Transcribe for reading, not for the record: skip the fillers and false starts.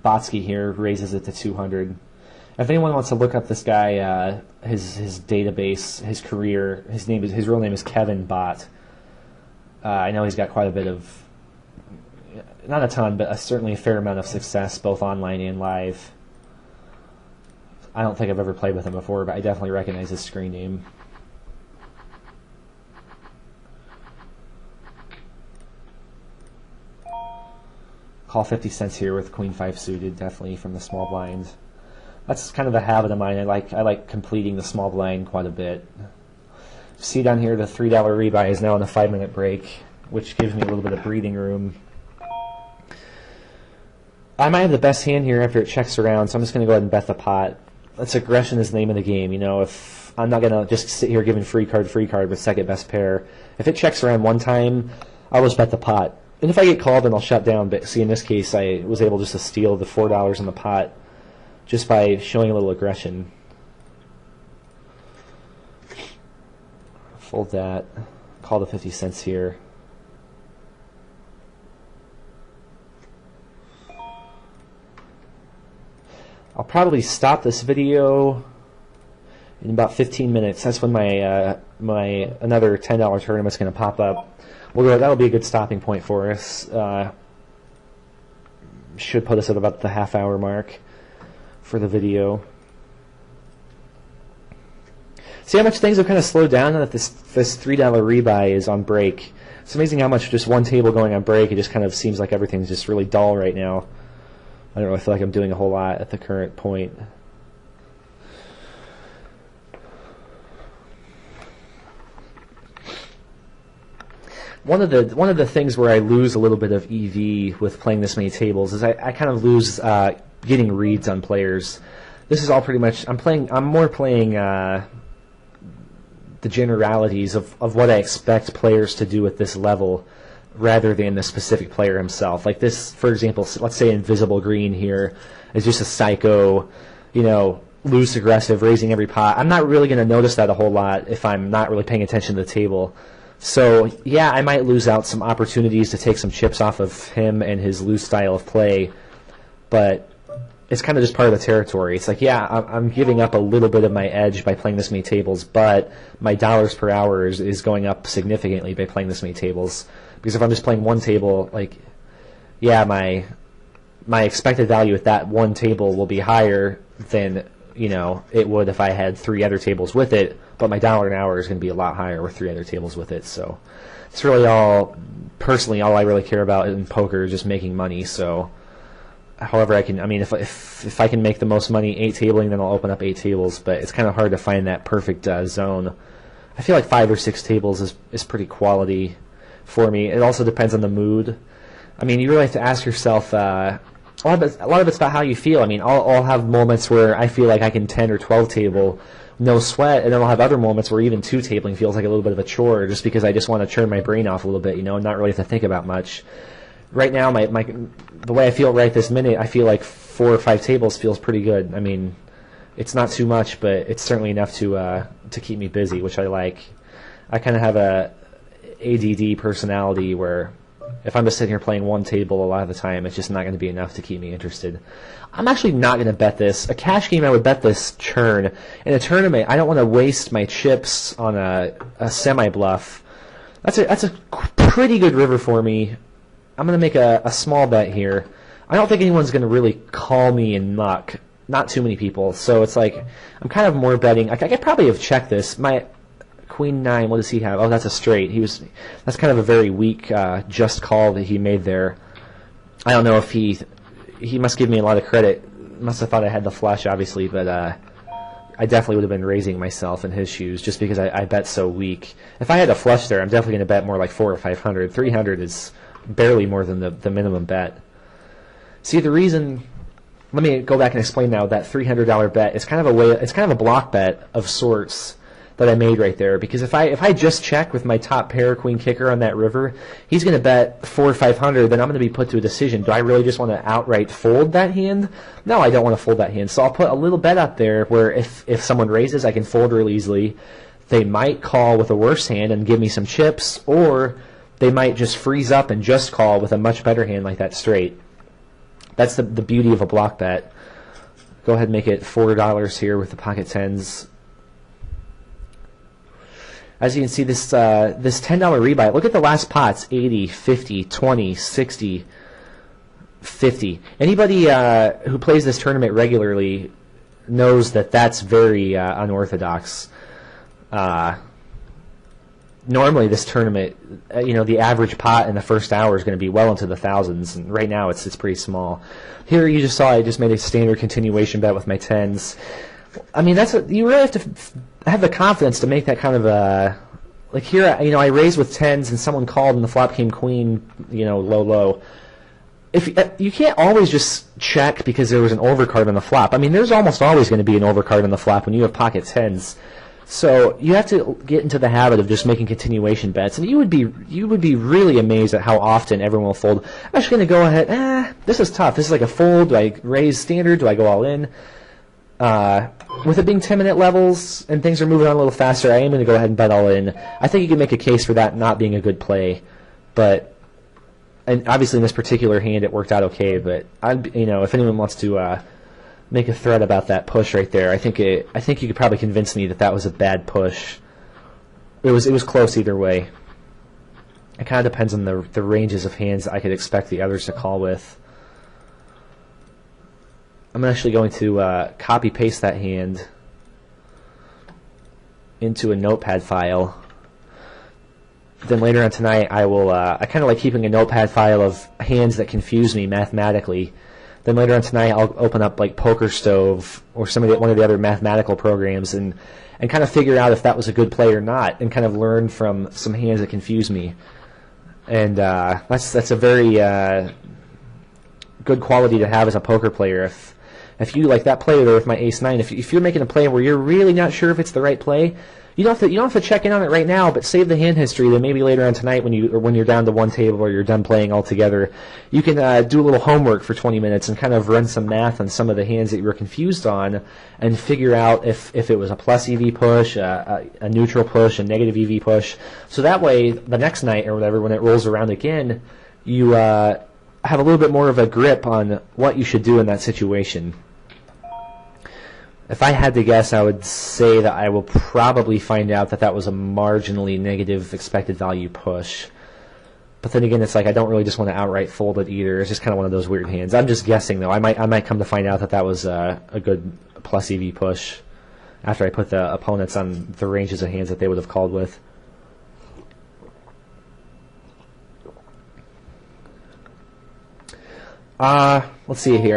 Botsky here raises it to 200. If anyone wants to look up this guy, his database, his career, his real name is Kevin Bott. I know he's got quite a bit of, not a ton, but certainly a fair amount of success both online and live. I don't think I've ever played with him before, but I definitely recognize his screen name. Call 50 cents here with Queen 5 suited, definitely from the small blind. That's kind of a habit of mine. I like completing the small blind quite a bit. See down here, the $3 rebuy is now on a 5-minute break, which gives me a little bit of breathing room. I might have the best hand here after it checks around, so I'm just going to go ahead and bet the pot. That's aggression is the name of the game. You know, if I'm not going to just sit here giving free card with second best pair. If it checks around one time, I'll just bet the pot. And if I get called, then I'll shut down. But see, in this case, I was able just to steal the $4 in the pot just by showing a little aggression. Fold that. Call the 50 cents here. I'll probably stop this video in about 15 minutes. That's when my another $10 tournament's going to pop up. That'll be a good stopping point for us. Should put us at about the half-hour mark for the video. See how much things have kind of slowed down now that this $3 rebuy is on break. It's amazing how much just one table going on break, it just kind of seems like everything's just really dull right now. I don't really feel like I'm doing a whole lot at the current point. One of the things where I lose a little bit of EV with playing this many tables is I kind of lose getting reads on players. This is all pretty much I'm more playing the generalities of what I expect players to do at this level, rather than the specific player himself. Like this, for example, let's say Invisible Green here is just a psycho, you know, loose aggressive, raising every pot. I'm not really going to notice that a whole lot if I'm not really paying attention to the table. So, yeah, I might lose out some opportunities to take some chips off of him and his loose style of play, but it's kind of just part of the territory. It's like, yeah, I'm giving up a little bit of my edge by playing this many tables, but my dollars per hour is going up significantly by playing this many tables. Because if I'm just playing one table, like, yeah, my expected value at that one table will be higher than, you know, it would if I had 3 other tables with it, but my dollar an hour is going to be a lot higher with 3 other tables with it. So it's really all I really care about in poker is just making money. So however if I can make the most money 8 tabling, then I'll open up 8 tables, but it's kind of hard to find that perfect zone. I feel like 5 or 6 tables is pretty quality for me. It also depends on the mood. I mean, you really have to ask yourself, a lot of it's about how you feel. I mean, I'll have moments where I feel like I can 10 or 12 table, no sweat, and then I'll have other moments where even 2 tabling feels like a little bit of a chore, just because I just want to turn my brain off a little bit, you know, and not really have to think about much. Right now, the way I feel right this minute, I feel like 4 or 5 tables feels pretty good. I mean, it's not too much, but it's certainly enough to keep me busy, which I like. I kind of have a ADD personality where if I'm just sitting here playing one table a lot of the time, it's just not going to be enough to keep me interested. I'm actually not going to bet this. A cash game, I would bet this churn. In a tournament, I don't want to waste my chips on a semi-bluff. That's a pretty good river for me. I'm going to make a small bet here. I don't think anyone's going to really call me and muck. Not too many people. So it's like I'm kind of more betting. I could probably have checked this. My Queen 9, what does he have? Oh, that's a straight. That's kind of a very weak just call that he made there. I don't know if he must give me a lot of credit. Must have thought I had the flush, obviously, but I definitely would have been raising myself in his shoes just because I bet so weak. If I had a flush there, I'm definitely going to bet more like 400 or 500. 300 is barely more than the minimum bet. See, the reason. Let me go back and explain now that $300 bet is kind of a block bet of sorts that I made right there, because if I just check with my top pair queen kicker on that river, he's going to bet 400 or 500, then I'm going to be put to a decision. Do I really just want to outright fold that hand? No, I don't want to fold that hand. So I'll put a little bet up there where if someone raises, I can fold real easily. They might call with a worse hand and give me some chips, or they might just freeze up and just call with a much better hand like that straight. That's the beauty of a block bet. Go ahead and make it $4 here with the pocket tens. As you can see, this this $10 rebuy, look at the last pots, 80, 50, 20, 60, 50. Anybody who plays this tournament regularly knows that that's very unorthodox. Normally this tournament, the average pot in the first hour is going to be well into the thousands, and right now it's pretty small. Here you just saw I just made a standard continuation bet with my tens. I mean, you really have to have the confidence to make that kind of a, like here, I raised with tens and someone called and the flop came queen, low. If you can't always just check because there was an overcard on the flop. I mean, there's almost always going to be an overcard on the flop when you have pocket tens. So you have to get into the habit of just making continuation bets, and you would be really amazed at how often everyone will fold. I'm just going to go ahead. This is tough. This is like a fold. Do I raise standard? Do I go all in? With it being 10-minute levels and things are moving on a little faster, I am going to go ahead and bet all in. I think you can make a case for that not being a good play, and obviously in this particular hand it worked out okay. But if anyone wants to make a threat about that push right there, I think you could probably convince me that was a bad push. It was close either way. It kind of depends on the ranges of hands I could expect the others to call with. I'm actually going to copy paste that hand into a notepad file. Then later on tonight I kind of like keeping a notepad file of hands that confuse me mathematically. Then later on tonight I'll open up like PokerStars or one of the other mathematical programs and kind of figure out if that was a good play or not, and kind of learn from some hands that confuse me. And that's a very good quality to have as a poker player. If you like that play there with my ace-9, if you're making a play where you're really not sure if it's the right play, you don't have to check in on it right now, but save the hand history. Then maybe later on tonight when you're down to one table or you're done playing altogether, you can do a little homework for 20 minutes and kind of run some math on some of the hands that you were confused on, and figure out if it was a plus EV push, a neutral push, a negative EV push. So that way, the next night or whatever, when it rolls around again, you have a little bit more of a grip on what you should do in that situation. If I had to guess, I would say that I will probably find out that was a marginally negative expected value push. But then again, it's like I don't really just want to outright fold it either. It's just kind of one of those weird hands. I'm just guessing, though. I might come to find out that was a good plus EV push after I put the opponents on the ranges of hands that they would have called with. Let's see here.